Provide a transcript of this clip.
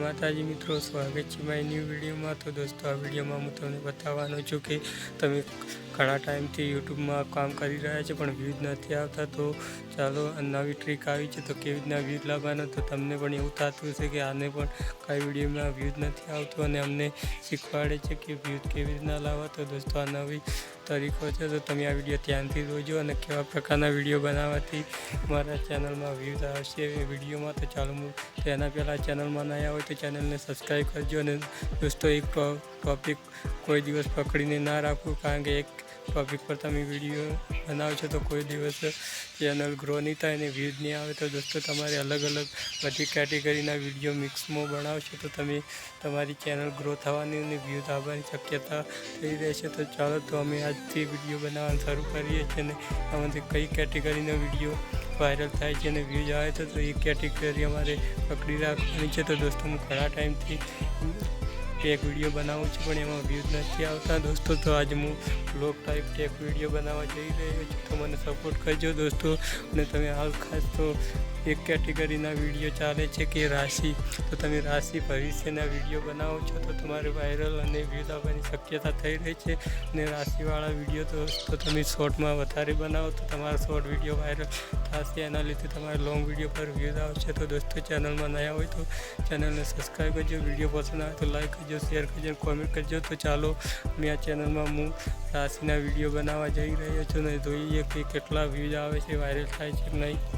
માતાજી મિત્રો, સ્વાગત છે મારી ન્યૂ વિડીયોમાં। તો દોસ્તો, આ વિડીયોમાં હું તમને બતાવવાનો છું કે તમે ઘણા ટાઈમથી યુટ્યુબમાં કામ કરી રહ્યા છો પણ વ્યૂઝ નથી આવતા। તો ચાલો, નવી ટ્રીક આવી છે, તો કેવી રીતના વ્યૂઝ લાવવાનો। તો તમને પણ એવું થતું હશે કે આને પણ કઈ વિડીયોમાં વ્યૂઝ નથી આવતું અને અમને શીખવાડે છે કે વ્યૂઝ કેવી રીતના લાવવા। તો દોસ્તો, આ નવી તરીકો છે, તો તમે આ વિડીયો ધ્યાનથી જોજો અને કેવા પ્રકારના વિડીયો બનાવવાથી મારા ચેનલમાં વ્યૂઝ આવશે એ વિડીયોમાં। તો ચાલો, હું તેના પહેલાં ચેનલમાં નયા હોય તો ચેનલને સબસ્ક્રાઈબ કરજો। અને દોસ્તો, એક ટૉપિક કોઈ દિવસ પકડીને ના રાખવું, કારણ કે એક ટૉપિક પર તમે વિડીયો બનાવશો તો કોઈ દિવસ ચેનલ ગ્રો નહીં થાય અને વ્યૂઝ નહીં આવે। તો દોસ્તો, તમારે અલગ અલગ બધી કેટેગરીના વિડીયો મિક્સમાં બનાવશો તો તમારી ચેનલ ગ્રો થવાની અને વ્યૂઝ આવવાની શક્યતા થઈ રહેશે। તો ચાલો, તો અમે આજથી વિડીયો બનાવવાનું શરૂ કરીએ છીએ અને આમાંથી કઈ કેટેગરીનો વિડીયો વાયરલ થાય છે અને વ્યૂઝ આવે તો એ કેટેગરી અમારે પકડી રાખવાની છે। તો દોસ્તો, હું ઘણા ટાઈમથી ટેક વિડીયો બનાવું છું પણ એમાં વ્યૂઝ નથી આવતા દોસ્તો। તો આજે હું બ્લોગ ટાઈપ ટેક વિડીયો બનાવવા જઈ રહ્યો છું, તો મને સપોર્ટ કરજો દોસ્તો। અને તમે હાલ ખાસ તો એક કેટેગરીના વિડીયો ચાલે છે કે રાશિ, તો તમે રાશિ ભવિષ્યના વિડીયો બનાવો છો તો તમારે વાયરલ અને વ્યૂઝ આવવાની શક્યતા થઈ રહી છે। અને રાશિવાળા વિડીયો તો તમે શોર્ટમાં વધારે બનાવો તો તમારો શોર્ટ વિડીયો વાયરલ થશે, એના લીધે તમારે લોંગ વિડીયો પર વ્યૂઝ આવશે। તો દોસ્તો, ચેનલમાં નયા હોય તો ચેનલને સબસ્ક્રાઈબ કરજો, વિડીયો પસંદ આવે તો લાઈક કરજો, શેર કરજો, કોમેન્ટ કરજો। તો ચાલો, મેં આ ચેનલમાં હું રાશિના વિડીયો બનાવવા જઈ રહ્યો છું અને જોઈએ કે કેટલા વ્યૂઝ આવે છે, વાયરલ થાય છે કે નહીં।